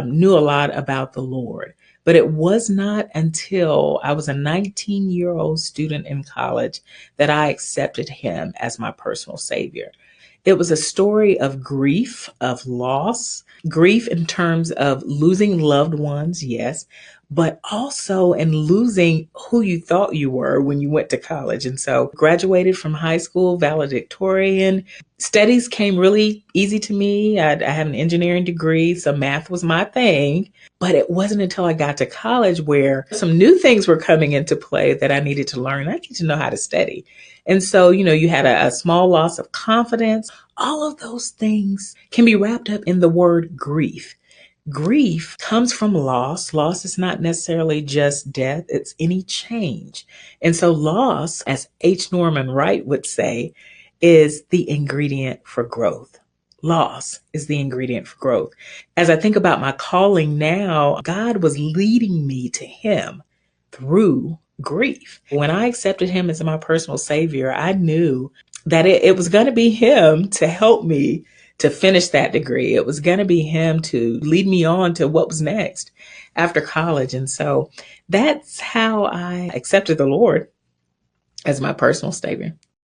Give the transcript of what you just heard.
knew a lot about the Lord. But it was not until I was a 19-year-old student in college that I accepted him as my personal savior. It was a story of grief, of loss, grief in terms of losing loved ones, yes, but also in losing who you thought you were when you went to college. And so graduated from high school, valedictorian. Studies came really easy to me. I have an engineering degree, so math was my thing. But it wasn't until I got to college where some new things were coming into play that I needed to learn. I need to know how to study. And so, you had a small loss of confidence. All of those things can be wrapped up in the word grief. Grief comes from loss. Loss is not necessarily just death, it's any change. And so, loss, as H. Norman Wright would say, is the ingredient for growth. Loss is the ingredient for growth. As I think about my calling now, God was leading me to Him through grief. When I accepted Him as my personal savior, I knew that it was going to be Him to help me to finish that degree. It was going to be Him to lead me on to what was next after college. And so that's how I accepted the Lord as my personal savior.